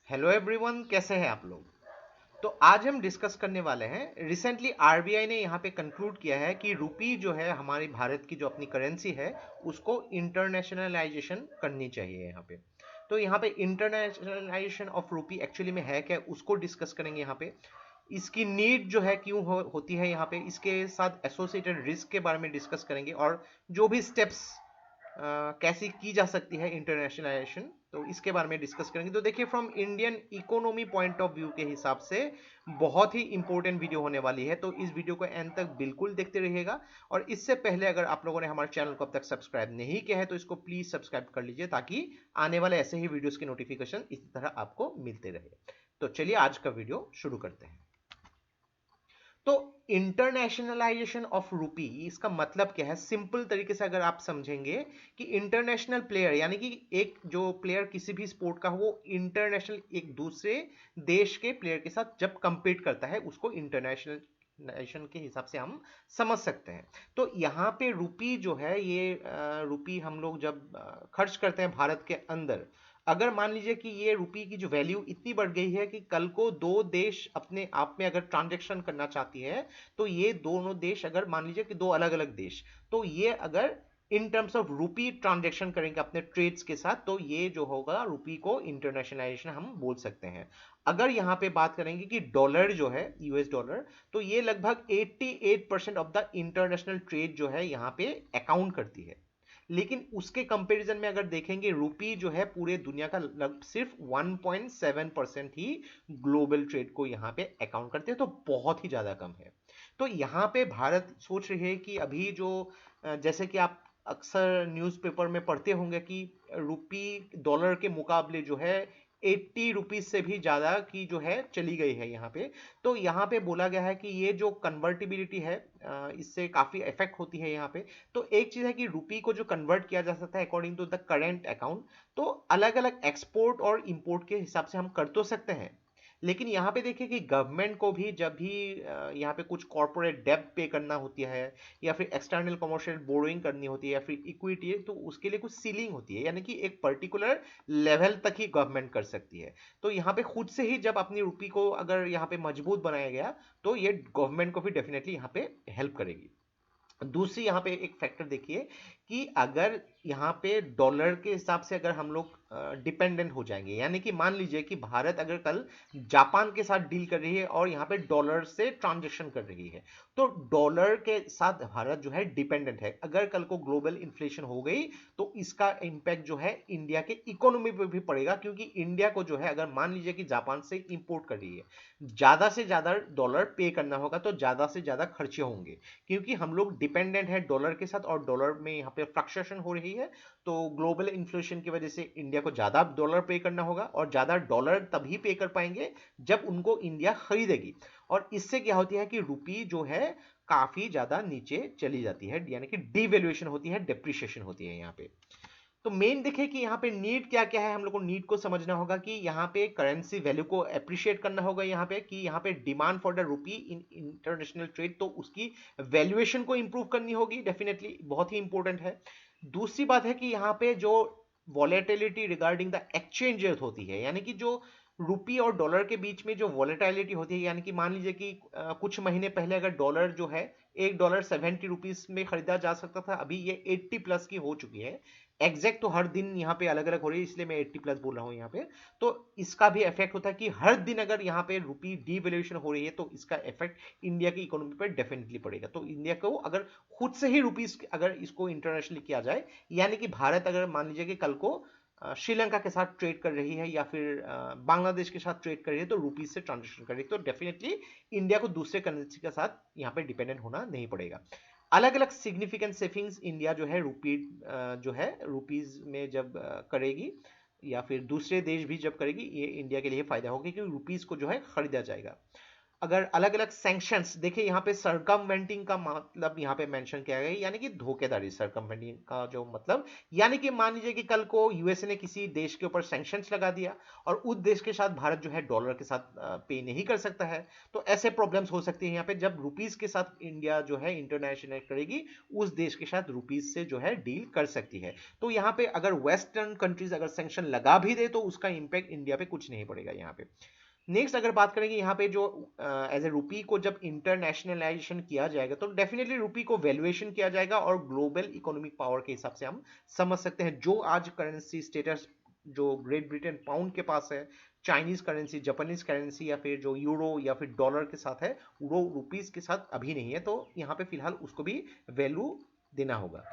Hello everyone, कैसे हैं आप लोग। तो आज हम डिस्कस करने वाले हैं। रिसेंटली आरबीआई ने यहाँ पे कंक्लूड किया है कि रुपी जो है हमारी भारत की जो अपनी करेंसी है उसको इंटरनेशनलाइजेशन करनी चाहिए यहाँ पे। तो यहाँ पे इंटरनेशनलाइजेशन ऑफ रुपी एक्चुअली में है क्या, उसको डिस्कस करेंगे यहाँ पे। इसकी नीड जो है क्यों होती है यहाँ पे, इसके साथ एसोसिएटेड रिस्क के बारे में डिस्कस करेंगे और जो भी स्टेप्स कैसी की जा सकती है इंटरनेशनलाइजेशन, तो इसके बारे में डिस्कस करेंगे। तो देखिए, from Indian economy point of view के हिसाब से बहुत ही इंपॉर्टेंट वीडियो होने वाली है, तो इस वीडियो को एंड तक बिल्कुल देखते रहिएगा। और इससे पहले अगर आप लोगों ने हमारे चैनल को अब तक सब्सक्राइब नहीं किया है तो इसको प्लीज सब्सक्राइब कर लीजिए, ताकि आने वाले ऐसे ही वीडियोस के नोटिफिकेशन इसी तरह आपको मिलते रहे। तो चलिए आज का वीडियो शुरू करते हैं। तो इंटरनेशनलाइजेशन ऑफ रूपी, इसका मतलब क्या है, सिंपल तरीके से अगर आप समझेंगे कि इंटरनेशनल प्लेयर यानी कि एक जो प्लेयर किसी भी स्पोर्ट का हो, वो इंटरनेशनल एक दूसरे देश के प्लेयर के साथ जब कंपीट करता है उसको इंटरनेशनल नेशन के हिसाब से हम समझ सकते हैं। तो यहाँ पे रुपी जो है ये रुपी हम लोग जब खर्च करते हैं भारत के अंदर, अगर मान लीजिए कि ये रुपी की जो वैल्यू इतनी बढ़ गई है कि कल को दो देश अपने आप में अगर ट्रांजेक्शन करना चाहती है, तो ये दोनों देश अगर मान लीजिए कि दो अलग अलग देश, तो ये अगर in terms of rupee transaction करेंगे अपने ट्रेड्स के साथ, तो ये जो होगा रुपी को इंटरनेशनलाइजेशन हम बोल सकते हैं। अगर यहां पे बात करेंगे कि डॉलर जो है यूएस डॉलर, तो ये लगभग 88% ऑफ द इंटरनेशनल ट्रेड जो है यहां पे अकाउंट करती है। लेकिन उसके कंपैरिजन में अगर देखेंगे, रुपी जो है पूरे दुनिया का लग सिर्फ 1.7% ही ग्लोबल ट्रेड को यहाँ पे अकाउंट करते हैं, तो बहुत ही ज्यादा कम है। तो यहाँ पे भारत सोच रही है कि अभी जो जैसे कि आप अक्सर न्यूज़पेपर में पढ़ते होंगे कि रुपी डॉलर के मुकाबले जो है 80 रुपीज से भी ज्यादा की जो है चली गई है यहाँ पे। तो यहाँ पे बोला गया है कि ये जो कन्वर्टिबिलिटी है इससे काफी इफेक्ट होती है यहाँ पे। तो एक चीज है कि रुपी को जो कन्वर्ट किया जा सकता है according to the current account, तो अलग अलग एक्सपोर्ट और इंपोर्ट के हिसाब से हम कर तो सकते हैं। लेकिन यहाँ पे देखिए कि गवर्नमेंट को भी जब भी यहाँ पे कुछ कॉर्पोरेट डेब्ट पे करना होती है, या फिर एक्सटर्नल कमर्शियल बोरोइंग करनी होती है, या फिर इक्विटी है, तो उसके लिए कुछ सीलिंग होती है, यानी कि एक पर्टिकुलर लेवल तक ही गवर्नमेंट कर सकती है। तो यहाँ पे खुद से ही जब अपनी रुपी को अगर यहाँ पे मजबूत बनाया गया, तो ये गवर्नमेंट को भी डेफिनेटली यहाँ पे हेल्प करेगी। दूसरी यहाँ पे एक फैक्टर देखिए कि अगर यहाँ पे डॉलर के हिसाब से अगर हम लोग डिपेंडेंट हो जाएंगे, यानी कि मान लीजिए कि भारत अगर कल जापान के साथ डील कर रही है और यहाँ पे डॉलर से ट्रांजेक्शन कर रही है, तो डॉलर के साथ भारत जो है डिपेंडेंट है। अगर कल को ग्लोबल इन्फ्लेशन हो गई, तो इसका इंपैक्ट जो है इंडिया के इकोनॉमी पे भी पड़ेगा, क्योंकि इंडिया को जो है अगर मान लीजिए कि जापान से इंपोर्ट कर रही है, ज्यादा से ज्यादा डॉलर पे करना होगा, तो ज्यादा से ज्यादा खर्चे होंगे, क्योंकि हम लोग डिपेंडेंट है डॉलर के साथ और डॉलर में यहाँ पे फ्लक्चुएशन हो रही है। तो ग्लोबल इन्फ्लेशन की वजह से इंडिया को ज्यादा डॉलर पे करना होगा, और ज्यादा डॉलर तभी पे कर पाएंगे जब उनको इंडिया खरीदेगी। और इससे क्या होती है कि रुपी जो है काफी ज्यादा नीचे चली जाती है, यानी कि डिवेल्युएशन होती है, डेप्रिसिएशन होती है यहाँ पे। तो मेन देखे कि यहाँ पे नीड क्या क्या है, हम लोग को नीड को समझना होगा कि यहाँ पे करेंसी वैल्यू को अप्रिशिएट करना होगा, यहाँ पे कि यहाँ पे demand for the rupee in international trade, तो उसकी वैल्यूएशन को इंप्रूव करनी होगी, डेफिनेटली बहुत ही इंपॉर्टेंट है। दूसरी बात है कि यहाँ पे जो volatility regarding the exchange rate होती है, यानी कि जो रुपी और डॉलर के बीच में जो वॉलेटिलिटी होती है, यानी कि मान लीजिए कि कुछ महीने पहले अगर डॉलर जो है $1 70 रुपीज में खरीदा जा सकता था, अभी ये 80 प्लस की हो चुकी है। एग्जैक्ट तो हर दिन यहाँ पे अलग अलग हो रही है, इसलिए मैं 80 प्लस बोल रहा हूँ यहाँ पे। तो इसका भी इफेक्ट होता है कि हर दिन अगर यहाँ पे रुपी डीवैल्यूएशन हो रही है, तो इसका इफेक्ट इंडिया की इकोनॉमी पर डेफिनेटली पड़ेगा। तो इंडिया को अगर खुद से ही रुपीज अगर इसको इंटरनेशनली किया जाए, यानी कि भारत अगर मान लीजिए कि कल को श्रीलंका के साथ ट्रेड कर रही है, या फिर बांग्लादेश के साथ ट्रेड कर रही है, तो रुपीज से ट्रांजेक्शन कर रही है, तो डेफिनेटली इंडिया को दूसरे करेंसी के साथ यहाँ पे डिपेंडेंट होना नहीं पड़ेगा। अलग अलग सिग्निफिकेंट सेविंग्स इंडिया जो है रुपी जो है रुपीज में जब करेगी, या फिर दूसरे देश भी जब करेगी, ये इंडिया के लिए फायदा होगा, क्योंकि रुपीज को जो है खरीदा जाएगा। अगर अलग अलग सैंक्शंस देखिए, यहाँ पे सरकमवेंटिंग का मतलब यहाँ पे मेंशन किया गया है, यानी कि धोखेधारी। सरकमवेंटिंग का जो मतलब, यानी कि मान लीजिए कि कल को यूएसए ने किसी देश के ऊपर सैंक्शंस लगा दिया और उस देश के साथ भारत जो है डॉलर के साथ पे नहीं कर सकता है, तो ऐसे प्रॉब्लम्स हो सकती है यहाँ पे जब रुपीस के साथ इंडिया जो है इंटरनेशनल करेगी, उस देश के साथ रुपीस से जो है डील कर सकती है। तो यहाँ पे अगर वेस्टर्न कंट्रीज अगर सैंक्शन लगा भी दे तो उसका इंपैक्ट इंडिया पे कुछ नहीं पड़ेगा यहाँ पे। नेक्स्ट अगर बात करेंगे यहाँ पे जो एज ए रुपी को जब इंटरनेशनलाइजेशन किया जाएगा तो डेफिनेटली रुपी को वैल्यूएशन किया जाएगा और ग्लोबल इकोनॉमिक पावर के हिसाब से हम समझ सकते हैं। जो आज करेंसी स्टेटस जो ग्रेट ब्रिटेन पाउंड के पास है, चाइनीज करेंसी, जापानीज करेंसी, या फिर जो यूरो या फिर डॉलर के साथ है, वो रुपीज के साथ अभी नहीं है। तो यहाँ पे फिलहाल उसको भी वैल्यू देना होगा।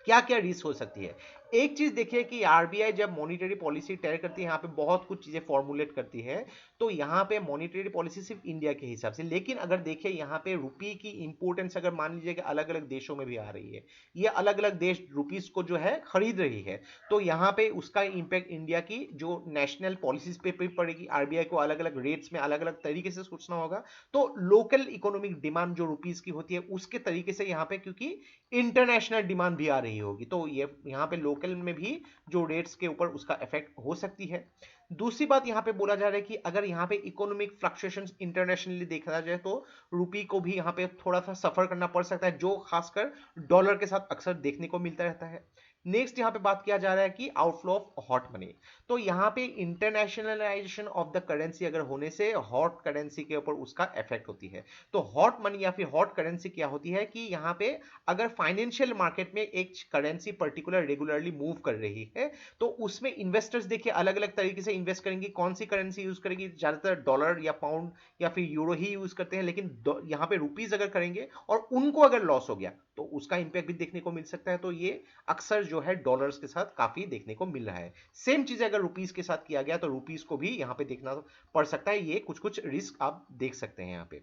क्या क्या रिस्क हो सकती है? एक चीज देखिए कि आरबीआई जब मॉनिटरी पॉलिसी तय करती है, यहाँ पे बहुत कुछ चीजें फॉर्मुलेट करती है। तो यहाँ पे मॉनिटरी पॉलिसी सिर्फ इंडिया के हिसाब से, लेकिन अगर देखिए यहाँ पे रुपी की इंपोर्टेंस अगर मान लीजिए कि अलग अलग देशों में भी आ रही है, ये अलग अलग देश रुपीस को जो है खरीद रही है, तो यहाँ पे उसका इंपैक्ट इंडिया की जो नेशनल पॉलिसीज पे भी पड़ेगी। आरबीआई को अलग अलग रेट्स में अलग अलग तरीके से सोचना होगा। तो लोकल इकोनॉमिक डिमांड जो रुपीस की होती है उसके तरीके से यहाँ पे, क्योंकि इंटरनेशनल डिमांड भी आ रही होगी, तो ये यहाँ पे लोकल में भी जो रेट्स के ऊपर उसका इफेक्ट हो सकती है। दूसरी बात यहाँ पे बोला जा रहा है कि अगर यहाँ पे इकोनॉमिक फ्लक्चुएशंस इंटरनेशनली देखा जाए तो रुपी को भी यहाँ पे थोड़ा सा सफर करना पड़ सकता है, जो खासकर डॉलर के साथ अक्सर देखने को मिलता रहता है। नेक्स्ट यहाँ पे बात किया जा रहा है कि आउटफ्लो ऑफ हॉट मनी। तो यहाँ पे इंटरनेशनलाइजेशन ऑफ द करेंसी अगर होने से हॉट करेंसी के ऊपर उसका इफेक्ट होती है। तो हॉट मनी या फिर हॉट करेंसी क्या होती है कि यहाँ पे अगर फाइनेंशियल मार्केट में एक करेंसी पर्टिकुलर रेगुलरली मूव कर रही है, तो उसमें इन्वेस्टर्स देखिए अलग अलग तरीके से इन्वेस्ट करेंगे। कौन सी करेंसी यूज करेंगी? ज्यादातर डॉलर या पाउंड या फिर यूरो ही यूज करते हैं, लेकिन यहाँ पे रुपीज अगर करेंगे और उनको अगर लॉस हो गया तो उसका इंपैक्ट भी देखने को मिल सकता है। तो ये अक्सर जो है डॉलर्स के साथ काफी देखने को मिल रहा है। सेम चीज अगर रुपीस के साथ किया गया तो रुपीस को भी यहाँ पे देखना पड़ सकता है। ये कुछ कुछ रिस्क आप देख सकते हैं यहाँ पे।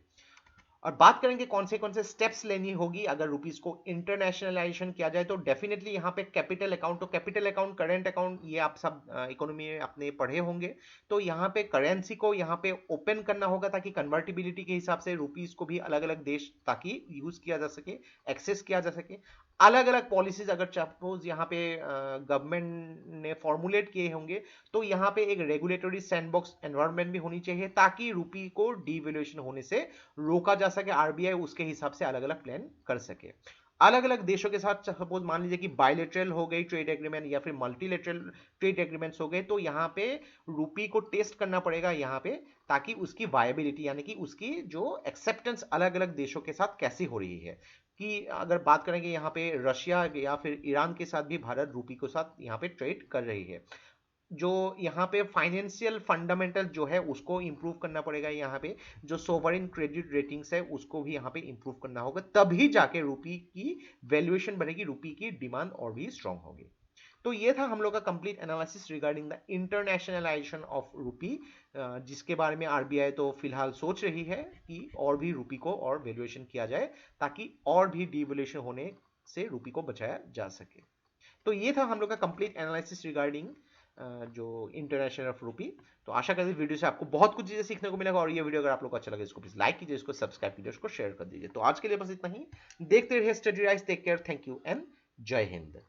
और बात करेंगे कौन से स्टेप्स लेनी होगी अगर रुपीस को इंटरनेशनलाइजेशन किया जाए, तो डेफिनेटली यहाँ पे कैपिटल अकाउंट, तो कैपिटल अकाउंट, करंट अकाउंट, ये आप सब इकोनॉमी में अपने पढ़े होंगे। तो यहाँ पे करेंसी को यहाँ पे ओपन करना होगा ताकि कन्वर्टिबिलिटी के हिसाब से रुपीस को भी अलग अलग देश ताकि यूज किया जा सके, एक्सेस किया जा सके। अलग अलग पॉलिसीज अगर सपोज यहाँ पे गवर्नमेंट ने फॉर्मुलेट किए होंगे तो यहाँ पे एक रेगुलेटरी सैंडबॉक्स एनवायरनमेंट भी होनी चाहिए ताकि रुपी को डिवैल्यूएशन होने से रोका जा सके। आरबीआई उसके हिसाब से अलग अलग प्लान कर सके। अलग अलग देशों के साथ सपोज मान लीजिए कि बायलेटरल हो गई ट्रेड एग्रीमेंट या फिर मल्टीलेटरल ट्रेड एग्रीमेंट्स हो गए, तो यहाँ पे रुपी को टेस्ट करना पड़ेगा यहाँ पे, ताकि उसकी वायबिलिटी यानी कि उसकी जो एक्सेप्टेंस अलग अलग देशों के साथ कैसी हो रही है। कि अगर बात करेंगे यहाँ पे रशिया या फिर ईरान के साथ भी भारत रुपी के साथ यहाँ पे ट्रेड कर रही है, जो यहाँ पे फाइनेंशियल फंडामेंटल जो है उसको इंप्रूव करना पड़ेगा। यहाँ पे जो सोवरेन क्रेडिट रेटिंग्स है उसको भी यहाँ पे इंप्रूव करना होगा, तभी जाके रुपी की वैल्यूएशन बढ़ेगी, रुपी की डिमांड और भी स्ट्रांग होगी। तो ये था हम लोग का complete analysis regarding the internationalisation of rupee, जिसके बारे में आरबीआई तो फिलहाल सोच रही है कि और भी रुपी को और वैल्यूएशन किया जाए ताकि और भी डिवैल्यूएशन होने से रुपी को बचाया जा सके। तो ये था हम लोग का कंप्लीट एनालिसिस रिगार्डिंग जो इंटरनेशनल ऑफ रुपी। तो आशा करते हैं वीडियो से आपको बहुत कुछ चीजें सीखने को मिलेगा, और ये वीडियो अगर आप लोग को अच्छा लगे इसको प्लीज लाइक कीजिए, इसको सब्सक्राइब कीजिए, इसको शेयर कर दीजिए। तो आज के लिए बस इतना ही। देखते रहिए Study Rise, take care, thank you and जय हिंद।